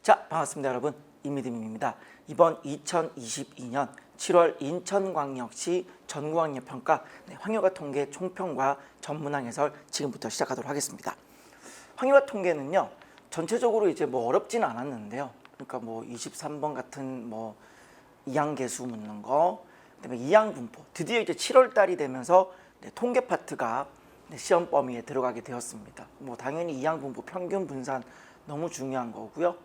자, 반갑습니다 여러분, 임미듬입니다. 이번 2022년 7월 인천광역시 전국학력평가 확률과 통계 총평과 전문항 해설 지금부터 시작하도록 하겠습니다. 확률과 통계는요, 전체적으로 이제 뭐 어렵지는 않았는데요. 그러니까 뭐 23번 같은 뭐 이항계수 묻는 거, 그다음에 이항분포, 드디어 이제 7월 달이 되면서 통계 파트가 시험 범위에 들어가게 되었습니다. 뭐 당연히 이항분포, 평균 분산 너무 중요한 거고요.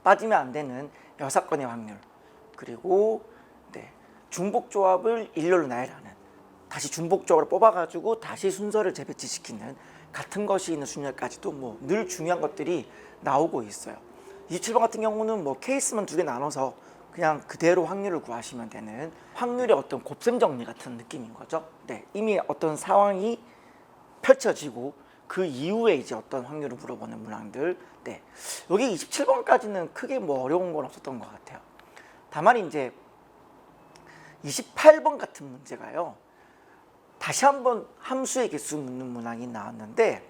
빠지면 안 되는 여사건의 확률, 그리고 중복조합을 일렬로 나열하는, 다시 중복조합을 뽑아가지고 다시 순서를 재배치시키는 같은 것이 있는 순열까지도 뭐 늘 중요한 것들이 나오고 있어요. 27번 같은 경우는 뭐 케이스만 2개 나눠서 그냥 그대로 확률을 구하시면 되는 확률의 어떤 곱셈 정리 같은 느낌인 거죠. 이미 어떤 상황이 펼쳐지고 그 이후에 이제 어떤 확률을 물어보는 문항들. 여기 27번까지는 크게 뭐 어려운 건 없었던 것 같아요. 다만 이제 28번 같은 문제가요, 다시 한번 함수의 개수 묻는 문항이 나왔는데,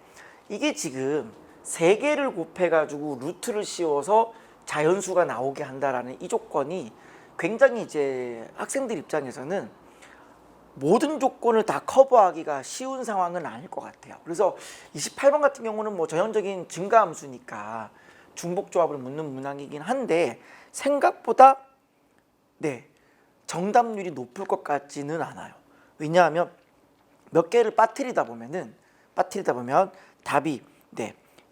이게 지금 3개를 곱해가지고 루트를 씌워서 자연수가 나오게 한다라는 이 조건이 굉장히 이제 학생들 입장에서는 모든 조건을 다 커버하기가 쉬운 상황은 아닐 것 같아요. 그래서 28번 같은 경우는 뭐 전형적인 증가함수니까 중복조합을 묻는 문항이긴 한데, 생각보다 정답률이 높을 것 같지는 않아요. 왜냐하면 몇 개를 빠뜨리다 보면 답이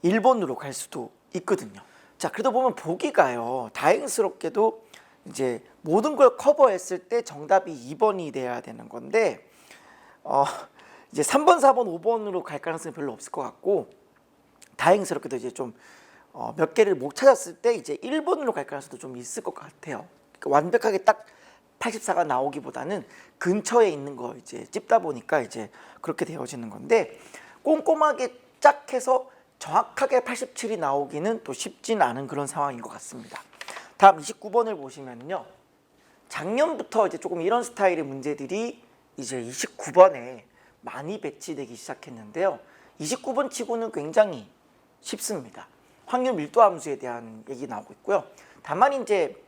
1번으로 갈 수도 있거든요. 자, 그러다 보면 보기가요, 다행스럽게도 이제 모든 걸 커버했을 때 정답이 2번이 돼야 되는 건데, 이제 3번, 4번, 5번으로 갈 가능성이 별로 없을 것 같고, 다행스럽게도 이제 좀 몇 개를 못 찾았을 때 이제 1번으로 갈 가능성도 좀 있을 것 같아요. 그러니까 완벽하게 딱 84가 나오기보다는 근처에 있는 거 이제 찝다 보니까 이제 그렇게 되어지는 건데, 꼼꼼하게 짝 해서 정확하게 87이 나오기는 또 쉽지는 않은 그런 상황인 것 같습니다. 다음 29번을 보시면요, 작년부터 이제 조금 이런 스타일의 문제들이 이제 29번에 많이 배치되기 시작했는데요. 29번 치고는 굉장히 쉽습니다. 확률 밀도 함수에 대한 얘기 나오고 있고요. 다만 이제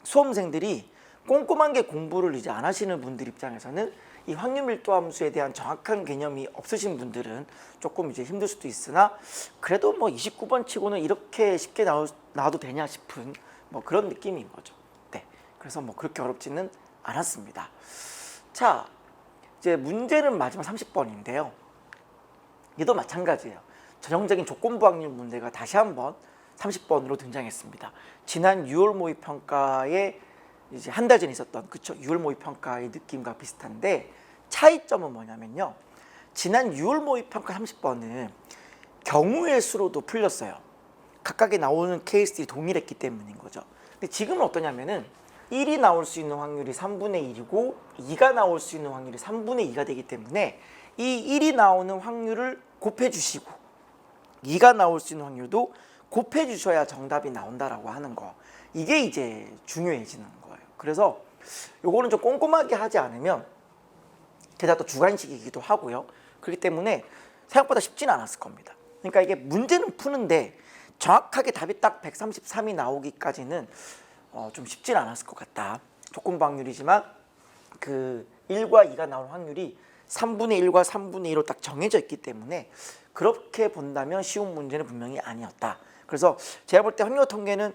수험생들이 꼼꼼한 게 공부를 이제 안 하시는 분들 입장에서는 이 확률 밀도 함수에 대한 정확한 개념이 없으신 분들은 조금 이제 힘들 수도 있으나, 그래도 뭐 29번 치고는 이렇게 쉽게 나와도 되냐 싶은 뭐 그런 느낌인 거죠. 그래서 뭐 그렇게 어렵지는 않았습니다. 자, 이제 문제는 마지막 30번인데요. 얘도 마찬가지예요. 전형적인 조건부 확률 문제가 다시 한번 30번으로 등장했습니다. 지난 6월 모의평가에 이제 한 달 전에 있었던 6월 모의평가의 느낌과 비슷한데, 차이점은 뭐냐면요, 지난 6월 모의평가 30번은 경우의 수로도 풀렸어요. 각각에 나오는 케이스들이 동일했기 때문인 거죠. 근데 지금은 어떠냐면은 1이 나올 수 있는 확률이 3분의 1이고 2가 나올 수 있는 확률이 3분의 2가 되기 때문에 이 1이 나오는 확률을 곱해주시고 2가 나올 수 있는 확률도 곱해주셔야 정답이 나온다라고 하는 거, 이게 이제 중요해지는 거예요. 그래서 요거는 좀 꼼꼼하게 하지 않으면, 게다가 또 주관식이기도 하고요. 그렇기 때문에 생각보다 쉽지는 않았을 겁니다. 그러니까 이게 문제는 푸는데 정확하게 답이 딱 133이 나오기까지는 좀 쉽지는 않았을 것 같다. 조건부 확률이지만 그 1과 2가 나올 확률이 3분의 1과 3분의 2로 딱 정해져 있기 때문에 그렇게 본다면 쉬운 문제는 분명히 아니었다. 그래서 제가 볼 때 확률 통계는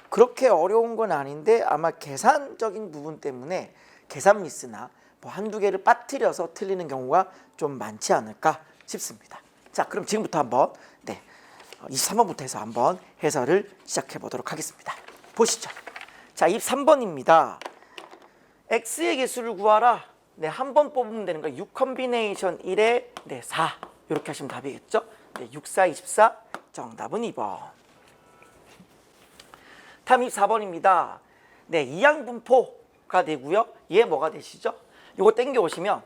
그렇게 어려운 건 아닌데, 아마 계산적인 부분 때문에 계산 미스나 뭐 한두 개를 빠뜨려서 틀리는 경우가 좀 많지 않을까 싶습니다. 자, 그럼 지금부터 한번 23번부터 해서 한번 해설을 시작해 보도록 하겠습니다. 보시죠. 자, 23번입니다. x의 개수를 구하라. 한 번 뽑으면 되는 거 6 컴비네이션 1에 4 이렇게 하시면 답이겠죠. 6, 4, 24 정답은 2번. 다음 24번입니다. 이항분포가 되고요. 얘 뭐가 되시죠? 요거 땡겨 오시면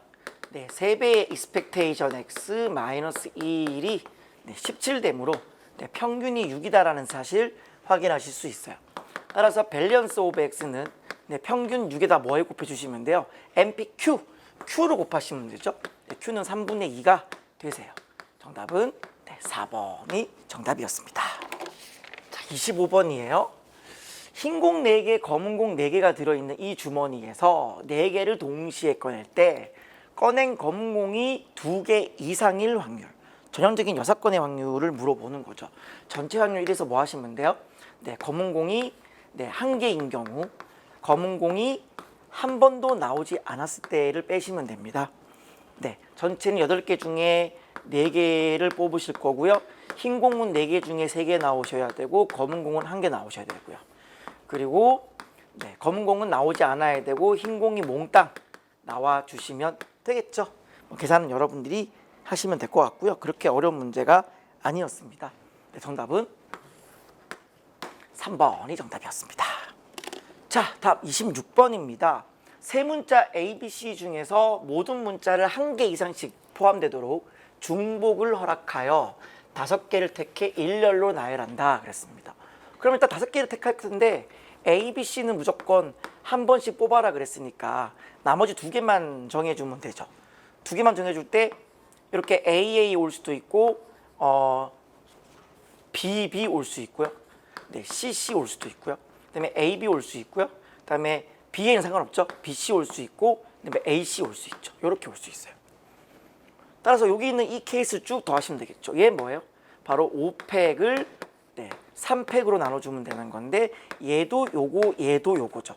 3배의 expectation x 마이너스 1이 17되므로 평균이 6이다라는 사실 확인하실 수 있어요. 따라서 밸런스 오브 x는 평균 6에다 뭐에 곱해주시면 돼요? NPQ, Q로 곱하시면 되죠. Q는 3분의 2가 되세요. 정답은 4번이 정답이었습니다. 25번이에요. 흰 공 4개, 검은 공 4개가 들어있는 이 주머니에서 4개를 동시에 꺼낼 때 꺼낸 검은 공이 2개 이상일 확률, 전형적인 6건의 확률을 물어보는 거죠. 전체 확률 1에서 뭐 하시면 돼요? 네, 검은 공이 1개인 경우, 검은 공이 한 번도 나오지 않았을 때를 빼시면 됩니다. 네, 전체는 8개 중에 4개를 뽑으실 거고요. 흰 공은 4개 중에 3개 나오셔야 되고 검은 공은 1개 나오셔야 되고요. 그리고 검은 공은 나오지 않아야 되고 흰 공이 몽땅 나와 주시면 되겠죠. 계산은 여러분들이 하시면 될 것 같고요. 그렇게 어려운 문제가 아니었습니다. 네, 정답은 3번이 정답이었습니다. 자, 다음 26번입니다. 세 문자 A, B, C 중에서 모든 문자를 1개 이상씩 포함되도록 중복을 허락하여 5개를 택해 일렬로 나열한다 그랬습니다. 그럼 일단 5개를 택할 텐데 A, B, C는 무조건 한 번씩 뽑아라 그랬으니까 나머지 2개만 정해주면 되죠. 2개만 정해줄 때 이렇게 AA 올 수도 있고 BB 올 수 있고요. 네, CC 올 수도 있고요. 그다음에 AB 올 수 있고요. 그다음에 BA는 상관없죠. BC 올 수 있고 그다음에 AC 올 수 있죠. 이렇게 올 수 있어요. 따라서 여기 있는 이 케이스 쭉 더하시면 되겠죠. 얘 뭐예요? 바로 5팩을 3팩으로 나눠주면 되는 건데 얘도 요거 얘도 요거죠.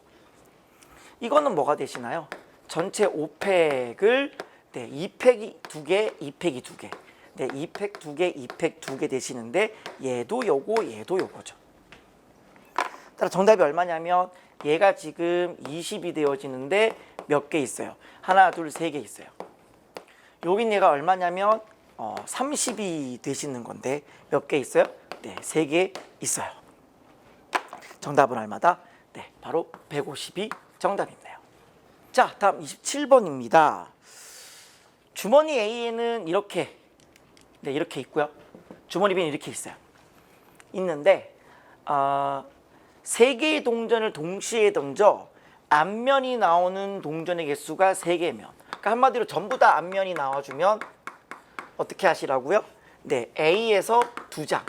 이거는 뭐가 되시나요? 전체 5팩을 2팩이 2개, 2팩이 2개. 2팩 2개, 2팩 2개 되시는데 얘도 요거 얘도 요거죠. 따라 정답이 얼마냐면 얘가 지금 20이 되어지는데 몇 개 있어요? 하나, 둘, 3개 있어요. 여긴 얘가 얼마냐면 30이 되시는 건데 몇 개 있어요? 네, 3개 있어요. 정답은 얼마다? 네, 바로 150이 정답이네요. 자, 다음 27번입니다. 주머니 A에는 이렇게 이렇게 있고요. 주머니 B는 이렇게 있어요. 있는데 3개의 동전을 동시에 던져 앞면이 나오는 동전의 개수가 3개면, 그러니까 한마디로 전부 다 앞면이 나와주면 어떻게 하시라고요? 네, A에서 2장.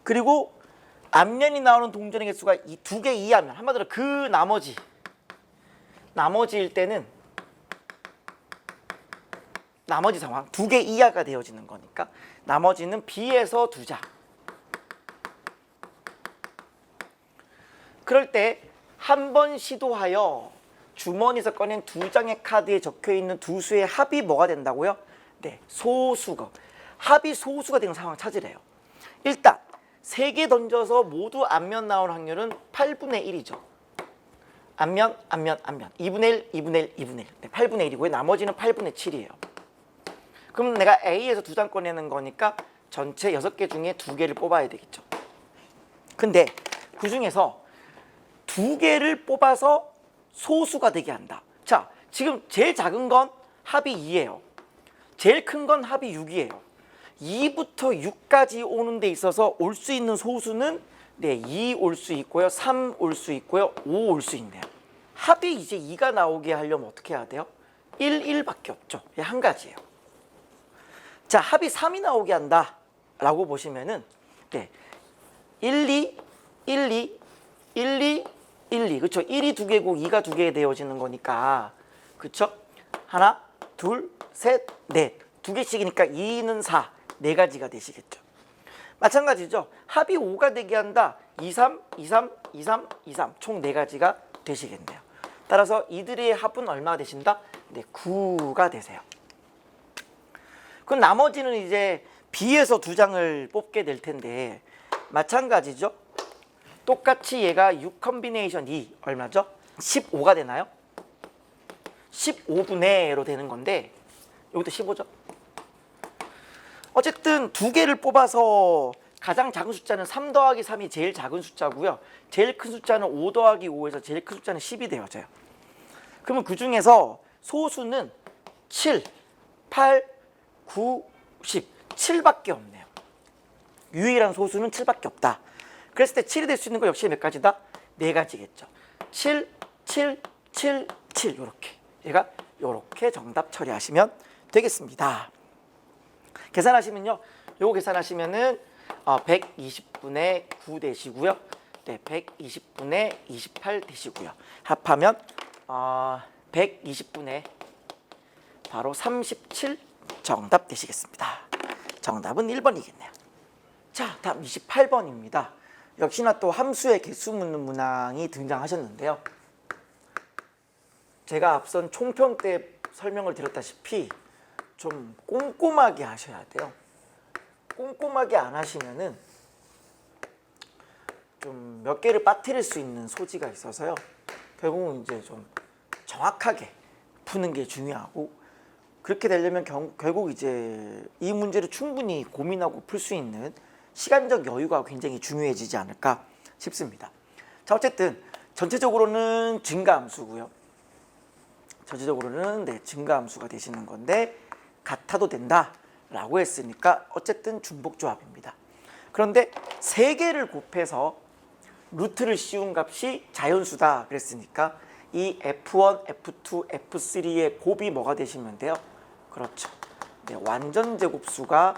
그리고 앞면이 나오는 동전의 개수가 이 2개 이하면, 한마디로 그 나머지일 때는 나머지 상황 2개 이하가 되어지는 거니까 나머지는 B에서 2장. 그럴 때 한 번 시도하여 주머니에서 꺼낸 2장의 카드에 적혀있는 두 수의 합이 뭐가 된다고요? 네, 소수가. 합이 소수가 되는 상황을 찾으래요. 일단 3개 던져서 모두 앞면 나올 확률은 8분의 1이죠. 앞면, 앞면, 앞면. 2분의 1, 2분의 1, 2분의 1. 네, 8분의 1이고요. 나머지는 8분의 7이에요. 그럼 내가 A에서 2장 꺼내는 거니까 전체 6개 중에 2개를 뽑아야 되겠죠. 근데 그 중에서 2개를 뽑아서 소수가 되게 한다. 자, 지금 제일 작은 건 합이 2예요. 제일 큰 건 합이 6이에요. 2부터 6까지 오는 데 있어서 올 수 있는 소수는 2 올 수 있고요. 3 올 수 있고요. 5 올 수 있네요. 합이 이제 2가 나오게 하려면 어떻게 해야 돼요? 1, 1밖에 없죠. 한 가지예요. 자, 합이 3이 나오게 한다 라고 보시면은 1, 2, 1, 2, 1, 2, 1, 2. 그쵸? 1이 2개고 2가 2개 되어지는 거니까, 그쵸? 하나, 둘, 셋, 넷. 2개씩이니까 2는 4, 4가지가 되시겠죠. 마찬가지죠. 합이 5가 되게 한다. 2, 3, 2, 3, 2, 3, 2, 3. 총 4가지가 되시겠네요. 따라서 이들의 합은 얼마가 되신다? 네, 9가 되세요. 그럼 나머지는 이제 B에서 2장을 뽑게 될 텐데 마찬가지죠. 똑같이 얘가 6 컨비네이션 2 얼마죠? 15가 되나요? 15분의로 되는 건데 여기도 15죠. 어쨌든 2개를 뽑아서 가장 작은 숫자는 3 더하기 3이 제일 작은 숫자고요. 제일 큰 숫자는 5 더하기 5에서 제일 큰 숫자는 10이 되어져요. 그러면 그 중에서 소수는 7, 8, 9, 10, 7밖에 없네요. 유일한 소수는 7밖에 없다. 그랬을 때 7이 될 수 있는 거 역시 몇 가지다? 4가지겠죠. 7, 7, 7, 7 이렇게. 얘가 이렇게 정답 처리하시면 되겠습니다. 계산하시면요. 요거 계산하시면은 120분의 9 되시고요. 네, 120분의 28 되시고요. 합하면 120분의 바로 37 정답 되시겠습니다. 정답은 1번이겠네요. 자, 다음 28번입니다. 역시나 또 함수의 개수 묻는 문항이 등장하셨는데요. 제가 앞선 총평 때 설명을 드렸다시피 좀 꼼꼼하게 하셔야 돼요. 꼼꼼하게 안 하시면은 좀 몇 개를 빠뜨릴 수 있는 소지가 있어서요. 결국은 이제 좀 정확하게 푸는 게 중요하고, 그렇게 되려면 결국 이제 이 문제를 충분히 고민하고 풀 수 있는 시간적 여유가 굉장히 중요해지지 않을까 싶습니다. 자, 어쨌든 전체적으로는 증가함수고요. 전체적으로는 네, 증가함수가 되시는 건데 같아도 된다라고 했으니까 어쨌든 중복조합입니다. 그런데 세 개를 곱해서 루트를 씌운 값이 자연수다 그랬으니까 이 F1, F2, F3의 곱이 뭐가 되시면 돼요? 그렇죠. 네, 완전 제곱수가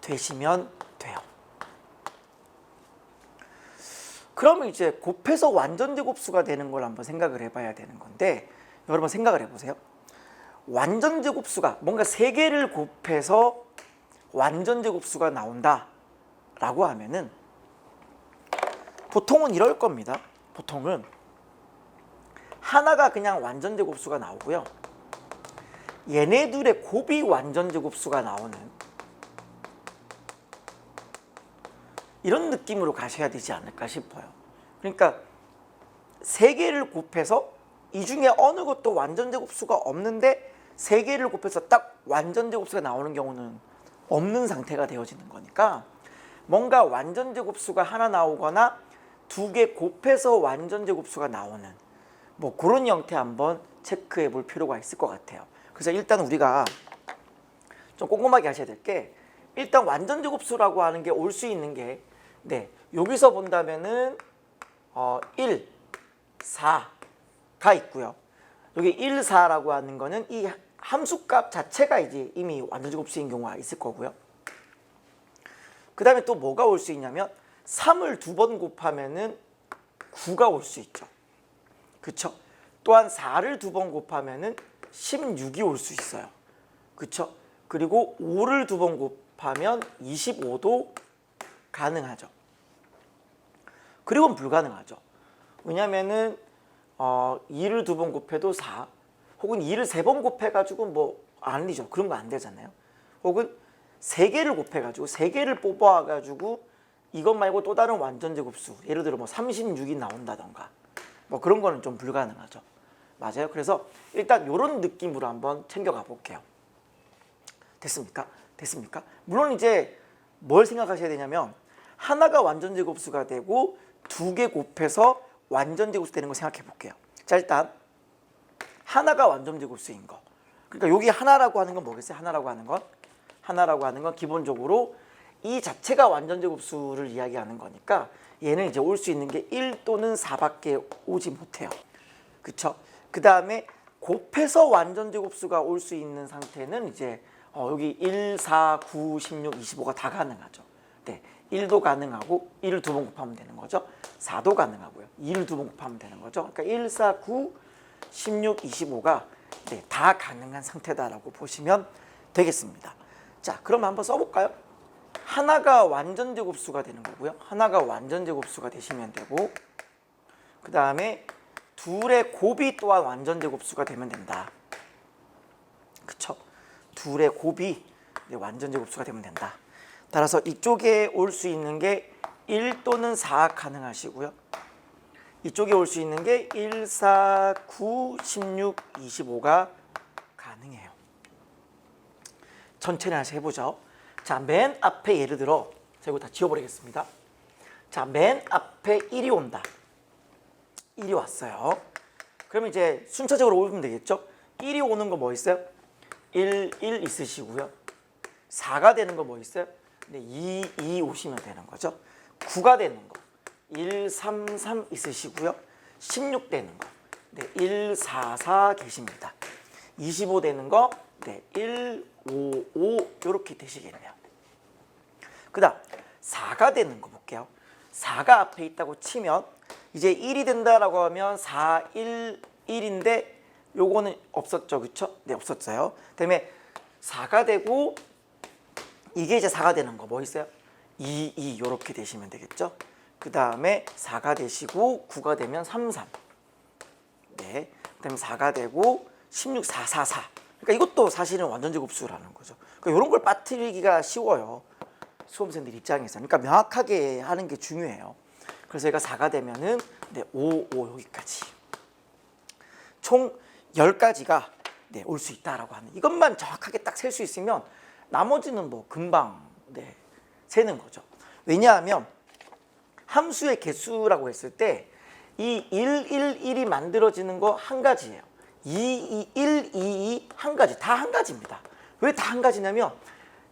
되시면 돼요. 그러면 이제 곱해서 완전 제곱수가 되는 걸 한번 생각을 해봐야 되는 건데, 여러분 생각을 해보세요. 완전 제곱수가 뭔가 세 개를 곱해서 완전 제곱수가 나온다 라고 하면은 보통은 이럴 겁니다. 보통은 하나가 그냥 완전 제곱수가 나오고요. 얘네들의 곱이 완전 제곱수가 나오는 이런 느낌으로 가셔야 되지 않을까 싶어요. 그러니까 세 개를 곱해서 이 중에 어느 것도 완전 제곱수가 없는데 세 개를 곱해서 딱 완전 제곱수가 나오는 경우는 없는 상태가 되어지는 거니까, 뭔가 완전 제곱수가 하나 나오거나 두 개 곱해서 완전 제곱수가 나오는 뭐 그런 형태 한번 체크해 볼 필요가 있을 것 같아요. 그래서 일단 우리가 좀 꼼꼼하게 하셔야 될 게, 일단 완전 제곱수라고 하는 게 올 수 있는 게, 네, 여기서 본다면은 1, 4가 있고요. 여기 1, 4라고 하는 거는 이 함수값 자체가 이제 이미 완전 제곱수인 경우가 있을 거고요. 그 다음에 또 뭐가 올 수 있냐면 3을 두 번 곱하면은 9가 올 수 있죠. 그쵸? 또한 4를 두 번 곱하면은 16이 올 수 있어요. 그쵸? 그리고 5를 두 번 곱하면 25도 가능하죠. 그리고는 불가능하죠. 왜냐면은 2를 두 번 곱해도 4, 혹은 2를 세 번 곱해가지고 뭐 아니죠. 그런 거 안 되잖아요. 혹은 3개를 곱해가지고 3개를 뽑아가지고 이것 말고 또 다른 완전 제곱수, 예를 들어 뭐 36이 나온다던가 뭐 그런 거는 좀 불가능하죠. 맞아요. 그래서 일단 이런 느낌으로 한번 챙겨가 볼게요. 됐습니까? 됐습니까? 물론 이제 뭘 생각하셔야 되냐면, 하나가 완전 제곱수가 되고 두 개 곱해서 완전 제곱수 되는 거 생각해 볼게요. 자, 일단 하나가 완전 제곱수인 거, 그러니까 여기 하나라고 하는 건 뭐겠어요? 하나라고 하는 건 기본적으로 이 자체가 완전 제곱수를 이야기하는 거니까 얘는 이제 올 수 있는 게 1 또는 4밖에 오지 못해요. 그쵸? 그 다음에 곱해서 완전 제곱수가 올 수 있는 상태는 이제 여기 1, 4, 9, 16, 25가 다 가능하죠. 네, 1도 가능하고 1을 두 번 곱하면 되는 거죠. 4도 가능하고요. 2를 두 번 곱하면 되는 거죠. 그러니까 1, 4, 9, 16, 25가 네, 다 가능한 상태다라고 보시면 되겠습니다. 자, 그럼 한번 써볼까요? 하나가 완전 제곱수가 되는 거고요. 하나가 완전 제곱수가 되시면 되고, 그 다음에 둘의 곱이 또한 완전 제곱수가 되면 된다. 그쵸? 둘의 곱이 완전 제곱수가 되면 된다. 따라서 이쪽에 올 수 있는 게 1 또는 4 가능하시고요. 이쪽에 올 수 있는 게 1, 4, 9, 16, 25가 가능해요. 전체를 하나씩 해보죠. 자, 맨 앞에 예를 들어, 자, 이거 다 지워버리겠습니다. 자, 맨 앞에 1이 온다. 1이 왔어요. 그러면 이제 순차적으로 오면 되겠죠? 1이 오는 거 뭐 있어요? 1 있으시고요. 4가 되는 거 뭐 있어요? 네, 2 오시면 되는 거죠. 9가 되는 거 1, 3, 3 있으시고요. 16 되는 거 네, 1, 4, 4 계십니다. 25 되는 거 네, 1, 5, 5 이렇게 되시겠네요. 그다음 4가 되는 거 볼게요. 4가 앞에 있다고 치면 이제 1이 된다라고 하면 4, 1, 1인데 요거는 없었죠. 그쵸? 네, 없었어요. 그다음에 4가 되고 이게 이제 4가 되는 거 뭐 있어요? 2, 2 요렇게 되시면 되겠죠? 그 다음에 4가 되시고 9가 되면 3, 3. 네. 그다음에 4가 되고 16, 4, 4, 4. 그러니까 이것도 사실은 완전제곱수라는 거죠. 그러니까 이런 걸 빠뜨리기가 쉬워요. 수험생들 입장에서. 그러니까 명확하게 하는 게 중요해요. 그래서 얘가 4가 되면은 네, 5, 5 여기까지. 총 10가지가 네, 올 수 있다라고 하는 이것만 정확하게 딱 셀 수 있으면 나머지는 뭐 금방 네, 세는 거죠. 왜냐하면 함수의 개수라고 했을 때 이 1, 1, 1이 만들어지는 거 한 가지예요. 2, 2, 1, 2, 2 한 가지. 다 한 가지입니다. 왜 다 한 가지냐면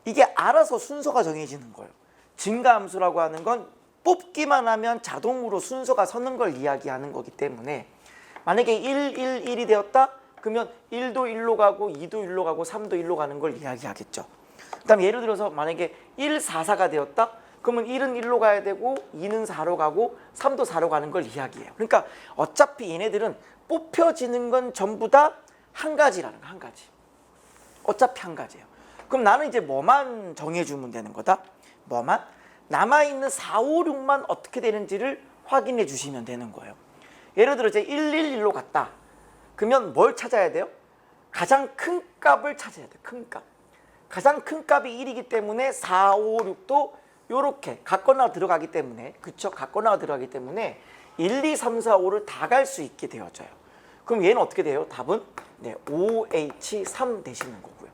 이게 알아서 순서가 정해지는 거예요. 증가함수라고 하는 건 뽑기만 하면 자동으로 순서가 서는 걸 이야기하는 거기 때문에 만약에 1, 1, 1이 되었다? 그러면 1도 1로 가고 2도 1로 가고 3도 1로 가는 걸 이야기하겠죠. 그 다음에 예를 들어서 만약에 1, 4, 4가 되었다? 그러면 1은 1로 가야 되고 2는 4로 가고 3도 4로 가는 걸 이야기해요. 그러니까 어차피 얘네들은 뽑혀지는 건 전부 다 한 가지라는 거, 한 가지. 어차피 한 가지예요. 그럼 나는 이제 뭐만 정해주면 되는 거다? 뭐만? 남아있는 4, 5, 6만 어떻게 되는지를 확인해 주시면 되는 거예요. 예를 들어 이제 1, 1, 1로 갔다. 그러면 뭘 찾아야 돼요? 가장 큰 값을 찾아야 돼요. 큰 값. 가장 큰 값이 1이기 때문에 4, 5, 6도 요렇게 갖거나 들어가기 때문에 그쵸? 갖거나 들어가기 때문에 1, 2, 3, 4, 5를 다 갈 수 있게 되어져요. 그럼 얘는 어떻게 돼요? 답은 네, OH3 되시는 거고요.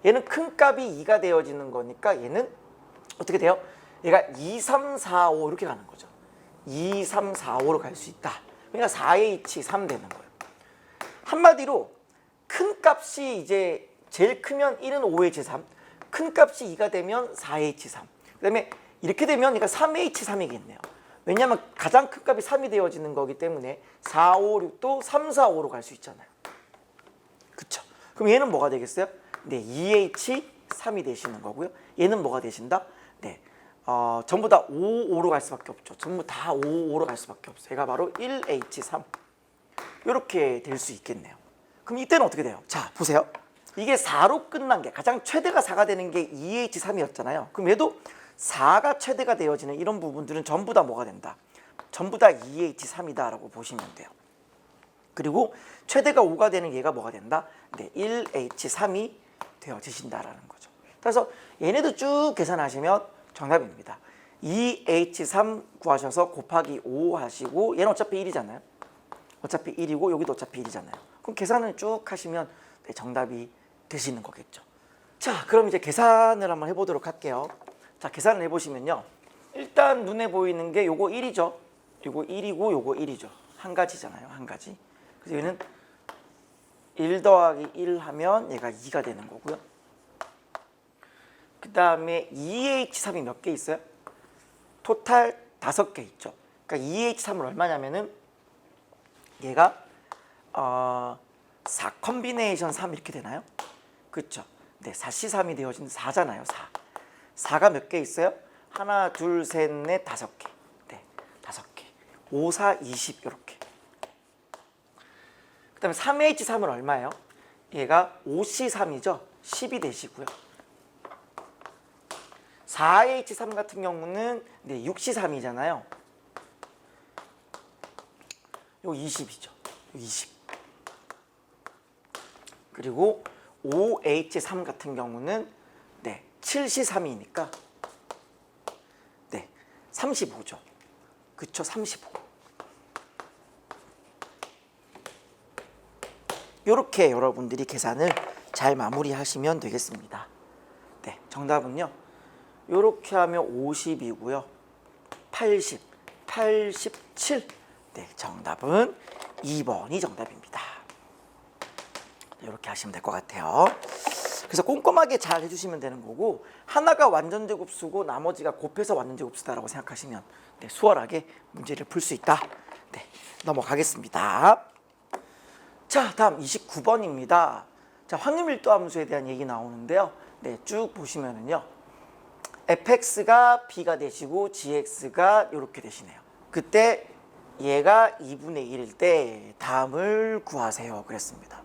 얘는 큰 값이 2가 되어지는 거니까 얘는 어떻게 돼요? 얘가 2, 3, 4, 5 이렇게 가는 거죠. 2, 3, 4, 5로 갈 수 있다. 그러니까 4H3 되는 거예요. 한마디로 큰 값이 이제 제일 크면 1은 5H3, 큰 값이 2가 되면 4H3. 그다음에 이렇게 되면 얘가 3H3이겠네요. 왜냐하면 가장 큰 값이 3이 되어지는 거기 때문에 4, 5, 6도 3, 4, 5로 갈 수 있잖아요. 그쵸? 그럼 얘는 뭐가 되겠어요? 네, 2H3이 되시는 거고요. 얘는 뭐가 되신다? 네, 전부 다 5, 5로 갈 수밖에 없죠. 전부 다 5, 5로 갈 수밖에 없어요. 얘가 바로 1H3. 이렇게 될 수 있겠네요. 그럼 이때는 어떻게 돼요? 자, 보세요. 이게 4로 끝난 게 가장 최대가 4가 되는 게 2H3이었잖아요. 그럼 얘도 4가 최대가 되어지는 이런 부분들은 전부 다 뭐가 된다? 전부 다 2H3이다 라고 보시면 돼요. 그리고 최대가 5가 되는 얘가 뭐가 된다? 네, 1H3이 되어지신다라는 거죠. 그래서 얘네도 쭉 계산하시면 정답입니다. 2H3 구하셔서 곱하기 5 하시고 얘는 어차피 1이잖아요. 어차피 1이고 여기도 어차피 1이잖아요. 그럼 계산을 쭉 하시면 네, 정답이 되시는 거겠죠. 자, 그럼 이제 계산을 한번 해보도록 할게요. 자, 계산을 해보시면요. 일단 눈에 보이는 게 요거 1이죠. 요거 1이고 요거 1이죠. 한 가지잖아요. 한 가지. 그래서 얘는 1 더하기 1 하면 얘가 2가 되는 거고요. 그 다음에 2H3이 몇 개 있어요? 토탈 5개 있죠. 그러니까 2H3은 얼마냐면은 얘가 4 컨비네이션 3 이렇게 되나요? 그렇죠. 네, 4C3이 되어진 4잖아요. 4. 4가 몇 개 있어요? 하나, 둘, 셋, 넷, 5개. 네, 5개. 5, 4, 20 이렇게. 그 다음에 3H3은 얼마예요? 얘가 5C3이죠. 10이 되시고요. 4H3 같은 경우는 네, 6C3이잖아요. 요 20이죠. 20. 그리고 5H3 같은 경우는 네, 7C3이니까 네, 35죠. 그쵸? 35. 이렇게 여러분들이 계산을 잘 마무리하시면 되겠습니다. 네, 정답은요. 이렇게 하면 50이고요. 80, 87. 네, 정답은 2번이 정답입니다. 이렇게 하시면 될 것 같아요. 그래서 꼼꼼하게 잘 해주시면 되는 거고 하나가 완전제곱수고 나머지가 곱해서 완전제곱수다라고 생각하시면 네, 수월하게 문제를 풀 수 있다. 네, 넘어가겠습니다. 자, 다음 29번입니다. 자, 확률밀도 함수에 대한 얘기 나오는데요. 네, 쭉 보시면은요. fx가 b가 되시고 gx가 이렇게 되시네요. 그때 얘가 2분의 1일 때 다음을 구하세요 그랬습니다.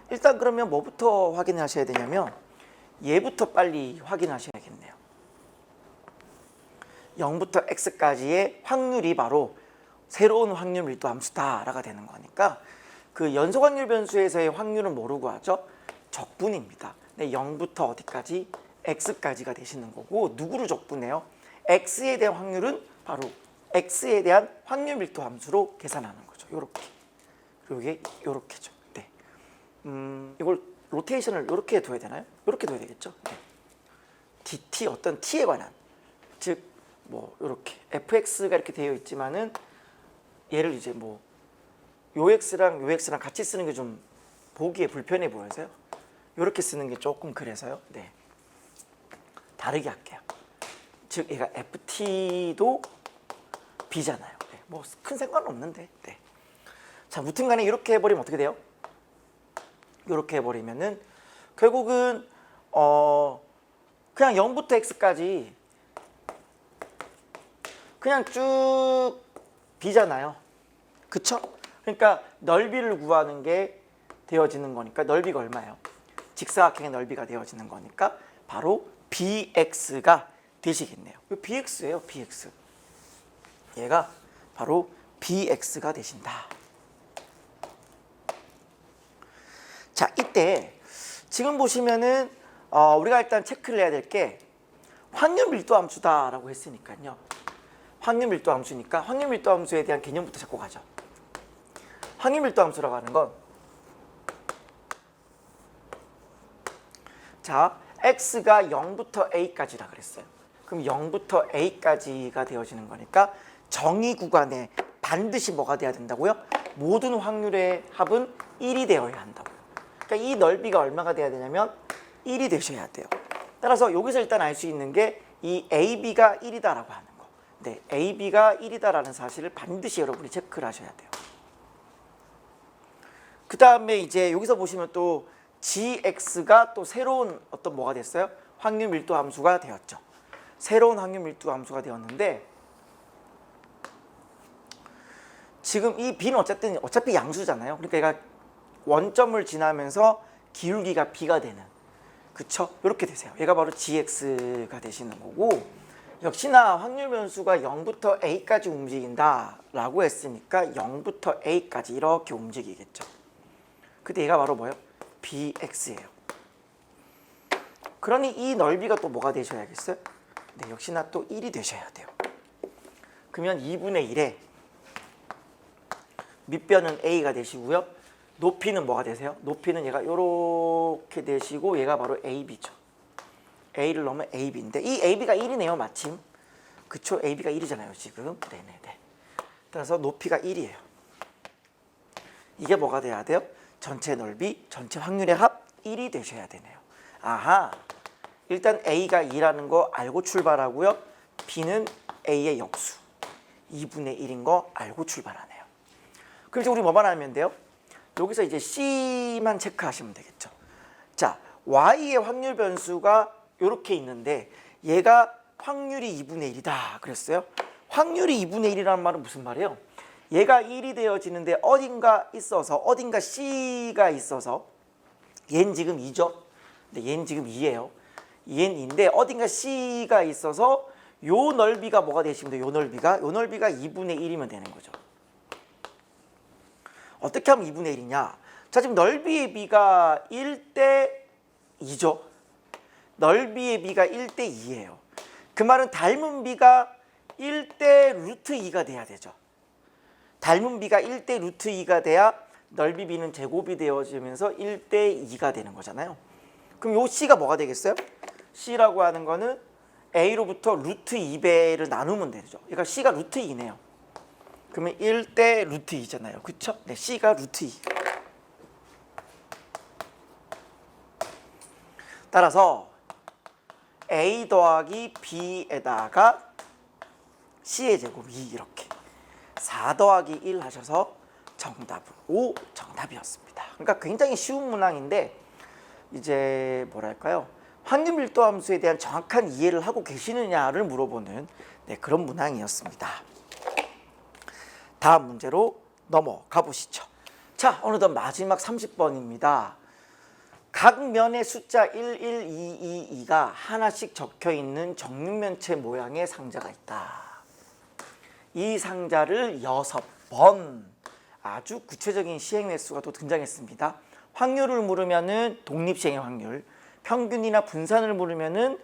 일단 그러면 뭐부터 확인하셔야 되냐면 얘부터 빨리 확인하셔야겠네요. 0부터 x까지의 확률이 바로 새로운 확률 밀도 함수다라가 되는 거니까 그 연속 확률 변수에서의 확률은 뭐로 구하죠? 적분입니다. 네, 0부터 어디까지? x까지가 되시는 거고 누구를 적분해요? x에 대한 확률은 바로 x에 대한 확률 밀도 함수로 계산하는 거죠. 요렇게. 그리고 이게 요렇게죠. 네. 이걸 로테이션을 요렇게 둬야 되나요? 요렇게 둬야 되겠죠? 네. dt 어떤 t에 관한 즉 뭐 요렇게 fx가 이렇게 되어 있지만은 얘를 이제 뭐 요 x랑 요 x랑 같이 쓰는 게 좀 보기에 불편해 보여서요. 요렇게 쓰는 게 조금 그래서요. 네. 다르게 할게요. 즉 얘가 ft도 b잖아요. 네. 뭐 큰 상관은 없는데. 네. 자, 무튼간에 이렇게 해버리면 어떻게 돼요? 이렇게 해버리면은 결국은 그냥 0부터 x까지 그냥 쭉 b잖아요. 그쵸? 그러니까 넓이를 구하는 게 되어지는 거니까 넓이가 얼마예요? 직사각형의 넓이가 되어지는 거니까 바로 bx가 되시겠네요. 이 bx예요, bx. 얘가 바로 bx가 되신다. 자, 이때 지금 보시면은 우리가 일단 체크를 해야 될 게 확률 밀도 함수다라고 했으니까요. 확률 밀도 함수니까 확률 밀도 함수에 대한 개념부터 잡고 가죠. 확률 밀도 함수라고 하는 건 자, x가 0부터 a까지라 그랬어요. 그럼 0부터 a까지가 되어지는 거니까 정의 구간에 반드시 뭐가 돼야 된다고요? 모든 확률의 합은 1이 되어야 한다고요. 그러니까 이 넓이가 얼마가 돼야 되냐면 1이 되셔야 돼요. 따라서 여기서 일단 알 수 있는 게 이 AB가 1이다라고 하는 거. 네, AB가 1이다라는 사실을 반드시 여러분이 체크를 하셔야 돼요. 그 다음에 이제 여기서 보시면 또 GX가 또 새로운 어떤 뭐가 됐어요? 확률 밀도 함수가 되었죠. 새로운 확률 밀도 함수가 되었는데 지금 이 B는 어차피 양수잖아요. 그러니까 얘가 원점을 지나면서 기울기가 B가 되는 그쵸? 이렇게 되세요. 얘가 바로 GX가 되시는 거고 역시나 확률 변수가 0부터 A까지 움직인다 라고 했으니까 0부터 A까지 이렇게 움직이겠죠. 근데 얘가 바로 뭐예요? BX예요. 그러니 이 넓이가 또 뭐가 되셔야겠어요? 네, 역시나 또 1이 되셔야 돼요. 그러면 2분의 1에 밑변은 A가 되시고요. 높이는 뭐가 되세요? 높이는 얘가 이렇게 되시고 얘가 바로 AB죠. A를 넣으면 AB인데 이 AB가 1이네요. 마침. 그쵸? AB가 1이잖아요. 지금. 네네네. 따라서 높이가 1이에요. 이게 뭐가 돼야 돼요? 전체 넓이, 전체 확률의 합 1이 되셔야 되네요. 아하. 일단 A가 2라는 거 알고 출발하고요. B는 A의 역수. 2분의 1인 거 알고 출발하네요. 그럼 이제 우리 뭐만 알면 돼요? 여기서 이제 C만 체크하시면 되겠죠. 자, Y의 확률 변수가 이렇게 있는데 얘가 확률이 2분의 1이다 그랬어요. 확률이 2분의 1이라는 말은 무슨 말이에요? 얘가 1이 되어지는데 어딘가 C가 있어서 얘는 지금 2죠. 근데 얘는 지금 2예요. 얘는 2인데 어딘가 C가 있어서 요 넓이가 뭐가 되시면 돼요? 요 넓이가 2분의 1이면 되는 거죠. 어떻게 하면 2분의 1이냐? 자, 지금 넓이의 B가 1대 2죠. 넓이의 B가 1대 2예요. 그 말은 닮은 B가 1대 루트 2가 돼야 되죠. 닮은 B가 1대 루트 2가 돼야 넓이 B는 제곱이 되어지면서 1대 2가 되는 거잖아요. 그럼 요 C가 뭐가 되겠어요? C라고 하는 거는 A로부터 루트 2배를 나누면 되죠. 그러니까 C가 루트 2네요. 그러면 1대 루트 2잖아요. 그쵸? 네, C가 루트 2. 따라서 A 더하기 B에다가 C의 제곱 2 이렇게 4 더하기 1 하셔서 정답은 5 정답이었습니다. 그러니까 굉장히 쉬운 문항인데 이제 뭐랄까요? 확률 밀도 함수에 대한 정확한 이해를 하고 계시느냐를 물어보는 그런 문항이었습니다. 다음 문제로 넘어가 보시죠. 자, 어느덧 마지막 30번입니다. 각 면의 숫자 1, 1, 2, 2, 2가 하나씩 적혀있는 정육면체 모양의 상자가 있다. 이 상자를 6번, 아주 구체적인 시행 횟수가 또 등장했습니다. 확률을 물으면은 독립시행의 확률, 평균이나 분산을 물으면은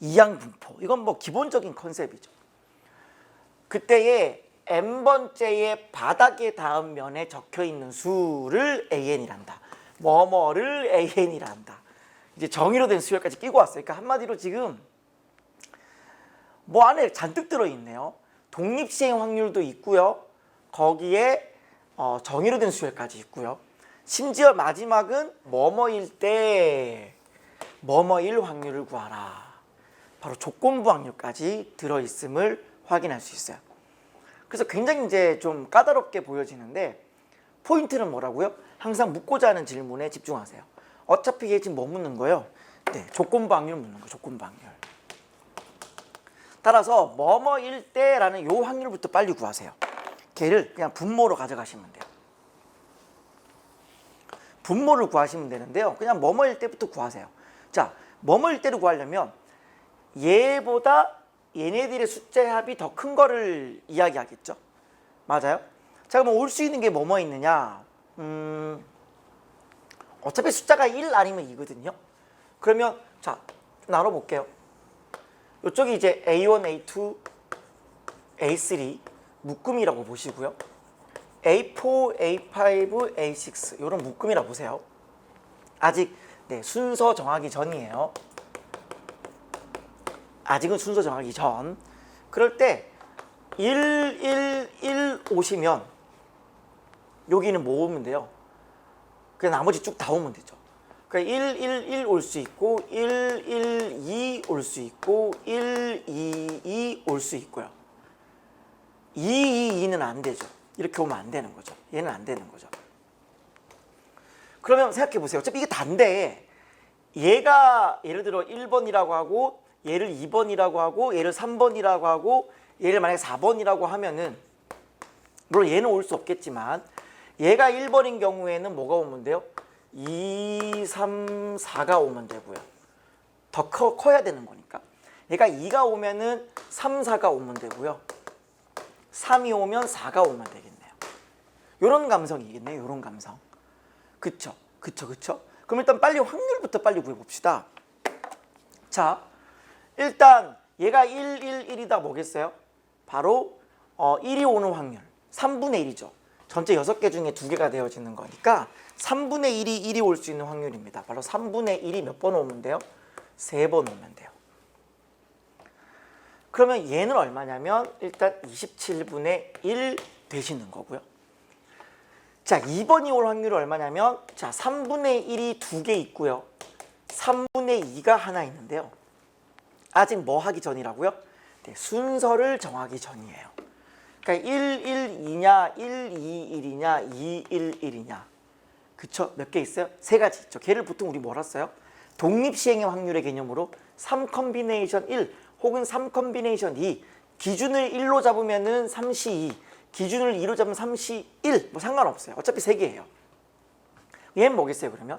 이항분포. 이건 뭐 기본적인 컨셉이죠. 그때의 n번째의 바닥에 닿은 면에 적혀있는 수를 an이란다. 뭐뭐를 an이란다. 이제 정의로 된 수열까지 끼고 왔어요. 그러니까 한마디로 지금 뭐 안에 잔뜩 들어있네요. 독립시행 확률도 있고요. 거기에 정의로 된 수열까지 있고요. 심지어 마지막은 뭐뭐일 때 뭐뭐일 확률을 구하라. 바로 조건부 확률까지 들어있음을 확인할 수 있어요. 그래서 굉장히 이제 좀 까다롭게 보여지는데 포인트는 뭐라고요? 항상 묻고자 하는 질문에 집중하세요. 어차피 얘 지금 뭐 묻는 거예요? 조건부 확률 묻는 거예요. 조건부 확률. 따라서 뭐뭐일 때라는 요 확률부터 빨리 구하세요. 걔를 그냥 분모로 가져가시면 돼요. 분모를 구하시면 되는데요. 그냥 뭐뭐일 때부터 구하세요. 자, 뭐뭐일 때를 구하려면 얘보다 얘네들의 숫자의 합이 더 큰 거를 이야기하겠죠. 맞아요? 자, 그럼 올 수 있는 게 뭐뭐 있느냐? 어차피 숫자가 1 아니면 2거든요. 그러면 자, 나눠볼게요. 이쪽이 이제 A1, A2, A3 묶음이라고 보시고요. A4, A5, A6 이런 묶음이라고 보세요. 아직 순서 정하기 전이에요. 아직은 순서 정하기 전. 그럴 때 1, 1, 1 오시면 여기는 뭐 오면 돼요? 그냥 나머지 쭉 다 오면 되죠. 그러니까 1, 1, 1 올 수 있고 1, 1, 2 올 수 있고 1, 2, 2 올 수 있고요. 2, 2, 2는 안 되죠. 이렇게 오면 안 되는 거죠. 얘는 안 되는 거죠. 그러면 생각해 보세요. 어차피 이게 단데 얘가 예를 들어 1번이라고 하고 얘를 2번이라고 하고 얘를 3번이라고 하고 얘를 만약에 4번이라고 하면은 물론 얘는 올 수 없겠지만 얘가 1번인 경우에는 뭐가 오면 돼요? 2, 3, 4가 오면 되고요. 더 커야 되는 거니까. 얘가 2가 오면은 3, 4가 오면 되고요. 3이 오면 4가 오면 되겠네요. 요런 감성이겠네요. 요런 감성. 그쵸? 그쵸? 그쵸? 그럼 일단 빨리 확률부터 빨리 구해봅시다. 자, 일단 얘가 1, 1, 1이다 뭐겠어요? 바로 1이 오는 확률 3분의 1이죠. 전체 6개 중에 2개가 되어지는 거니까 3분의 1이 1이 올 수 있는 확률입니다. 바로 3분의 1이 몇 번 오면 돼요? 3번 오면 돼요. 그러면 얘는 얼마냐면 일단 27분의 1 되시는 거고요. 자, 2번이 올 확률이 얼마냐면 자, 3분의 1이 2개 있고요. 3분의 2가 하나 있는데요. 아직 뭐 하기 전이라고요? 순서를 정하기 전이에요. 그러니까 1, 1, 2냐, 1, 2, 1이냐, 2, 1, 1이냐. 그쵸? 몇 개 있어요? 3가지 있죠. 걔를 보통 우리 뭐라 써요? 독립시행의 확률의 개념으로 3컨비네이션 1 혹은 3컨비네이션 2 기준을 1로 잡으면은 3시 2 기준을 2로 잡으면 3시 1 뭐 상관없어요. 어차피 3개예요. 얘는 뭐겠어요 그러면?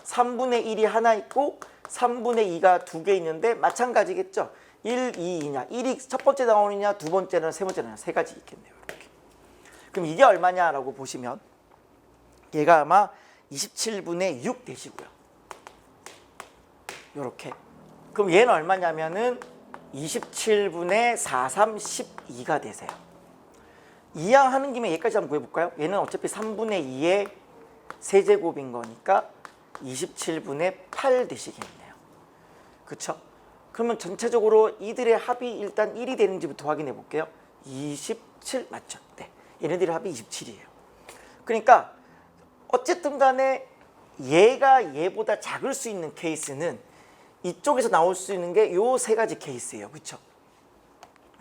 3분의 1이 하나 있고 3분의 2가 2개 있는데 마찬가지겠죠. 1, 2, 2냐 1이 첫 번째 나오느냐 두 번째는 세 번째는 3가지 있겠네요. 이렇게. 그럼 이게 얼마냐라고 보시면 얘가 아마 27분의 6 되시고요. 요렇게. 그럼 얘는 얼마냐면은 27분의 4, 3, 12가 되세요. 이항하는 김에 얘까지 한번 구해볼까요? 얘는 어차피 3분의 2의 세제곱인 거니까 27분의 8 되시겠네요. 그쵸? 그러면 전체적으로 이들의 합이 일단 1이 되는지부터 확인해 볼게요. 27 맞죠? 네, 얘네들의 합이 27이에요. 그러니까 어쨌든 간에 얘가 얘보다 작을 수 있는 케이스는 이쪽에서 나올 수 있는 게 요 3가지 케이스예요. 그쵸?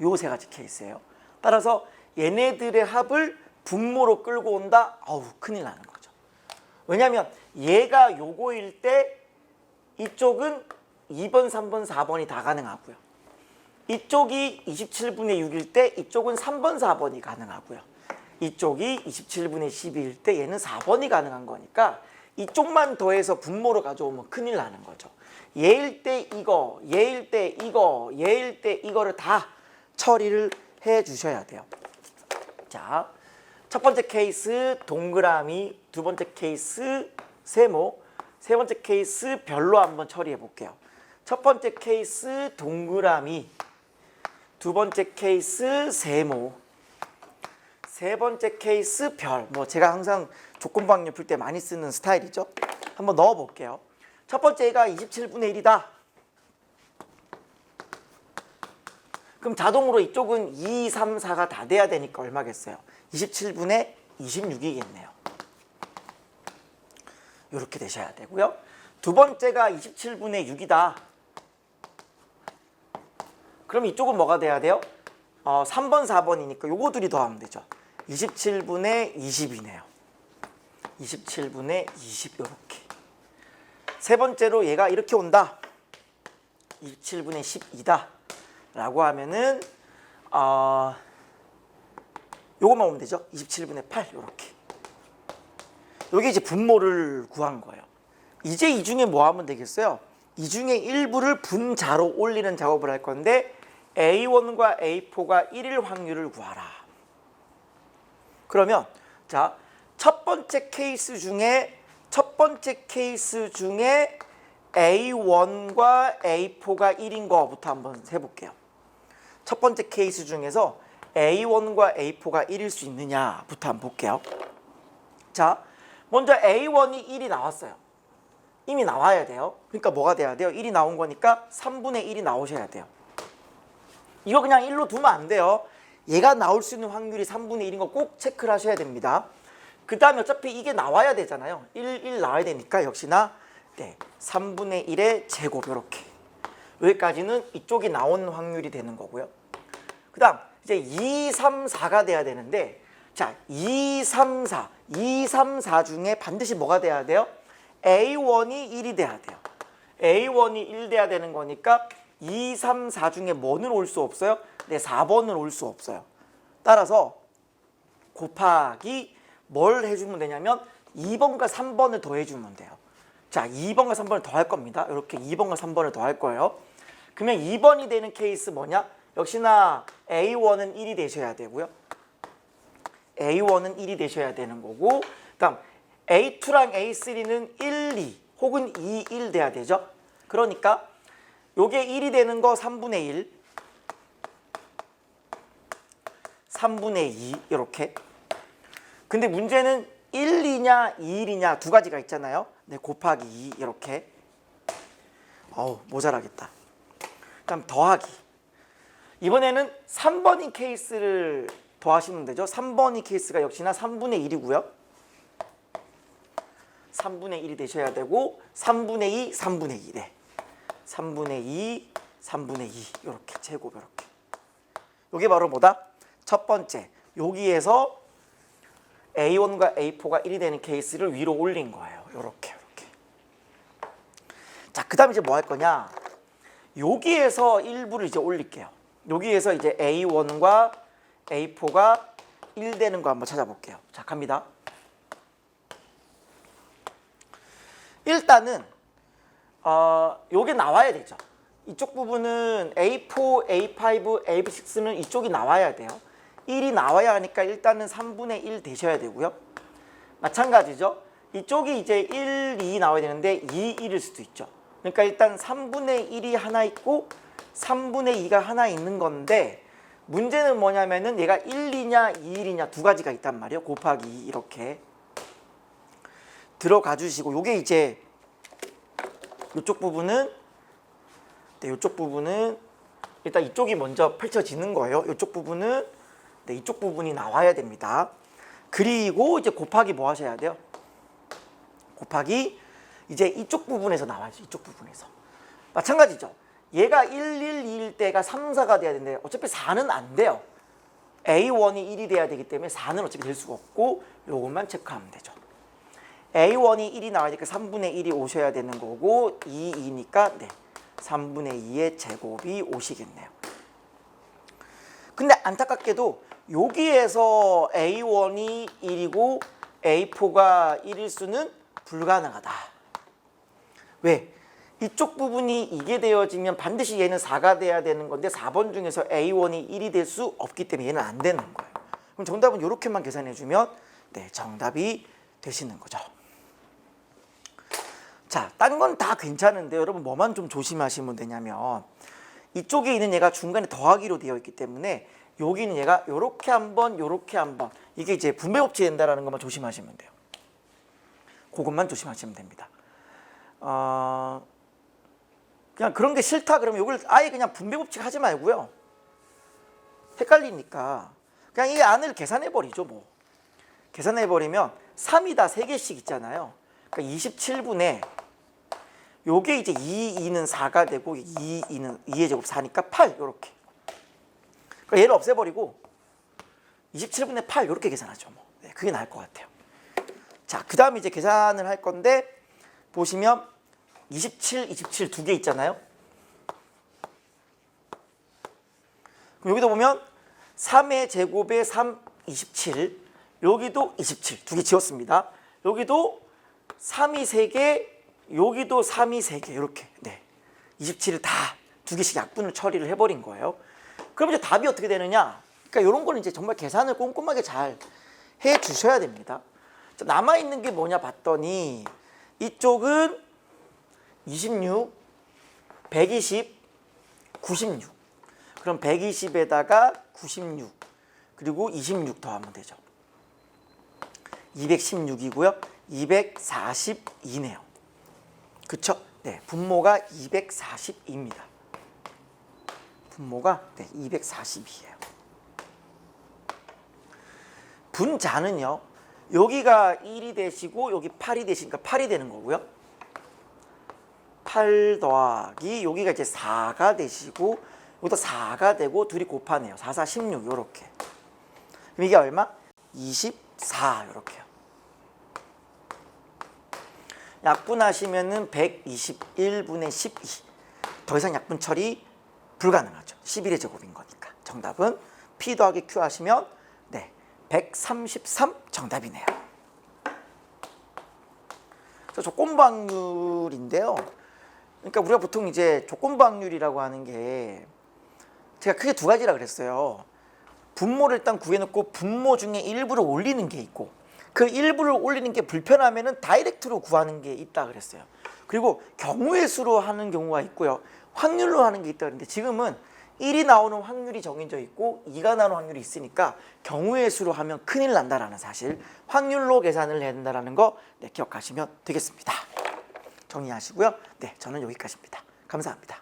요 3가지 케이스예요. 따라서 얘네들의 합을 분모로 끌고 온다? 아우 큰일 나는 거죠. 왜냐하면 얘가 요거일 때 이쪽은 2번, 3번, 4번이 다 가능하고요. 이쪽이 27분의 6일 때 이쪽은 3번, 4번이 가능하고요. 이쪽이 27분의 12일 때 얘는 4번이 가능한 거니까 이쪽만 더해서 분모로 가져오면 큰일 나는 거죠. 얘일 때 이거, 얘일 때 이거, 얘일 때 이거를 다 처리를 해 주셔야 돼요. 자, 첫 번째 케이스 동그라미, 두 번째 케이스 세모, 세 번째 케이스 별로 한번 처리해 볼게요. 첫 번째 케이스 동그라미, 두 번째 케이스 세모, 세 번째 케이스 별. 뭐 제가 항상 조건부학력 풀 때 많이 쓰는 스타일이죠. 한번 넣어 볼게요. 첫 번째가 27분의 1이다. 그럼 자동으로 이쪽은 2, 3, 4가 다 돼야 되니까 얼마겠어요? 27분의 26이겠네요. 이렇게 되셔야 되고요. 두 번째가 27분의 6이다. 그럼 이쪽은 뭐가 돼야 돼요? 3번, 4번이니까 요거 둘이 더하면 되죠. 27분의 20이네요. 27분의 20 이렇게. 세 번째로 얘가 이렇게 온다. 27분의 12다. 라고 하면은 요것만 오면 되죠. 27분의 8 이렇게. 요게 이제 분모를 구한 거예요. 이제 이 중에 뭐 하면 되겠어요? 이 중에 일부를 분자로 올리는 작업을 할 건데 A1과 A4가 1일 확률을 구하라. 그러면 자, 첫 번째 케이스 중에 A1과 A4가 1인 거부터 한번 해볼게요. 첫 번째 케이스 중에서 A1과 A4가 1일 수 있느냐부터 한번 볼게요. 자, 먼저 A1이 1이 나왔어요. 이미 나와야 돼요. 그러니까 뭐가 돼야 돼요? 1이 나온 거니까 3분의 1이 나오셔야 돼요. 이거 그냥 1로 두면 안 돼요. 얘가 나올 수 있는 확률이 3분의 1인 거 꼭 체크를 하셔야 됩니다. 그 다음에 어차피 이게 나와야 되잖아요. 1 나와야 되니까 역시나 3분의 1의 제곱 이렇게. 여기까지는 이쪽이 나온 확률이 되는 거고요. 그 다음 이제 2, 3, 4가 돼야 되는데 자, 2, 3, 4 중에 반드시 뭐가 돼야 돼요? A1이 1이 돼야 돼요. A1이 1 돼야 되는 거니까 2, 3, 4 중에 뭐는 올 수 없어요? 4번은 올 수 없어요. 따라서 곱하기 뭘 해주면 되냐면 2번과 3번을 더해주면 돼요. 자, 2번과 3번을 더할 겁니다. 이렇게 2번과 3번을 더할 거예요. 그러면 2번이 되는 케이스 뭐냐? 역시나 A1은 1이 되셔야 되고요. A1은 1이 되셔야 되는 거고 그다음 A2랑 A3는 1, 2 혹은 2, 1 돼야 되죠. 그러니까 요게 1이 되는 거 3분의 1, 3분의 2 이렇게. 근데 문제는 1, 2냐 2, 1이냐 두 가지가 있잖아요. 곱하기 2 이렇게. 모자라겠다. 그다음 더하기. 이번에는 3번인 케이스를 더하시면 되죠. 3번인 케이스가 역시나 3분의 1이고요. 3분의 1이 되셔야 되고 3분의 2, 3분의 2네. 3분의 2, 3분의 2 이렇게 제곱 이렇게. 이게 바로 뭐다? 첫 번째, 여기에서 A1과 A4가 1이 되는 케이스를 위로 올린 거예요. 이렇게. 자, 그 다음에 이제 뭐 할 거냐? 여기에서 일부를 이제 올릴게요. 여기에서 이제 A1과 A4가 1 되는 거 한번 찾아볼게요. 자, 갑니다. 일단은 요게 나와야 되죠. 이쪽 부분은 A4, A5, A6는 이쪽이 나와야 돼요. 1이 나와야 하니까 일단은 3분의 1 되셔야 되고요. 마찬가지죠. 이쪽이 이제 1, 2 나와야 되는데 2, 1일 수도 있죠. 그러니까 일단 3분의 1이 하나 있고 3분의 2가 하나 있는 건데 문제는 뭐냐면은 얘가 1, 2냐 2, 1이냐 두 가지가 있단 말이에요. 곱하기 2 이렇게 들어가 주시고 요게 이제 이쪽 부분은 일단 이쪽이 먼저 펼쳐지는 거예요. 이쪽 부분은 이쪽 부분이 나와야 됩니다. 그리고 이제 곱하기 뭐 하셔야 돼요? 곱하기 이제 이쪽 부분에서 나와야죠. 이쪽 부분에서. 마찬가지죠. 얘가 1, 1, 2일 때가 3, 4가 돼야 되는데 어차피 4는 안 돼요. A1이 1이 돼야 되기 때문에 4는 어차피 될 수가 없고 요것만 체크하면 되죠. A1이 1이 나와야 되니까 3분의 1이 오셔야 되는 거고 2, 2니까 3분의 2의 제곱이 5이겠네요. 근데 안타깝게도 여기에서 A1이 1이고 A4가 1일 수는 불가능하다. 왜? 이쪽 부분이 이게 되어지면 반드시 얘는 4가 돼야 되는 건데 4번 중에서 A1이 1이 될 수 없기 때문에 얘는 안 되는 거예요. 그럼 정답은 이렇게만 계산해 주면 네, 정답이 되시는 거죠. 자, 딴 건 다 괜찮은데 여러분 뭐만 좀 조심하시면 되냐면 이쪽에 있는 얘가 중간에 더하기로 되어 있기 때문에 여기는 얘가 요렇게 한번 요렇게 한번 이게 이제 분배 법칙이 된다라는 것만 조심하시면 돼요. 그것만 조심하시면 됩니다. 그냥 그런 게 싫다 그러면 이걸 아예 그냥 분배 법칙 하지 말고요. 헷갈리니까 그냥 이 안을 계산해 버리죠. 뭐 계산해 버리면 3이 다 3개씩 있잖아요. 그러니까 27분의 요게 이제 2는 4가 되고 2의 제곱 4니까 8 이렇게. 그러니까 얘를 없애버리고 27분의 8 이렇게 계산하죠. 뭐. 네, 그게 나을 것 같아요. 자, 그 다음에 이제 계산을 할 건데 보시면 27, 27 두 개 있잖아요. 그럼 여기도 보면 3의 제곱에 3, 27 여기도 27 두 개 지웠습니다. 여기도 3이 3개 여기도 3이 3개 이렇게 네 27을 다 두 개씩 약분을 처리를 해버린 거예요. 그럼 이제 답이 어떻게 되느냐? 그러니까 이런 거는 이제 정말 계산을 꼼꼼하게 잘 해 주셔야 됩니다. 남아 있는 게 뭐냐 봤더니 이쪽은 26, 120, 96. 그럼 120에다가 96 그리고 26 더하면 되죠. 216이고요. 242네요. 그쵸? 네, 분모가 242입니다. 분모가 네, 242예요. 분자는요. 여기가 1이 되시고 여기 8이 되시니까 8이 되는 거고요. 8 더하기 여기가 이제 4가 되시고 여기도 4가 되고 둘이 곱하네요. 4, 4, 16 요렇게. 그럼 이게 얼마? 24 요렇게요. 약분하시면은 121분의 12. 더 이상 약분 처리 불가능하죠. 11의 제곱인 거니까. 정답은 P 더하기 Q 하시면 네, 133 정답이네요. 조건부 확률인데요. 그러니까 우리가 보통 이제 조건부 확률이라고 하는 게 제가 크게 두 가지라 그랬어요. 분모를 일단 구해놓고 분모 중에 일부를 올리는 게 있고 그 일부를 올리는 게 불편하면은 다이렉트로 구하는 게 있다 그랬어요. 그리고 경우의 수로 하는 경우가 있고요. 확률로 하는 게 있다 그랬는데 지금은 1이 나오는 확률이 정해져 있고 2가 나오는 확률이 있으니까 경우의 수로 하면 큰일 난다라는 사실, 확률로 계산을 해야 된다는 거 네, 기억하시면 되겠습니다. 정리하시고요. 네, 저는 여기까지입니다. 감사합니다.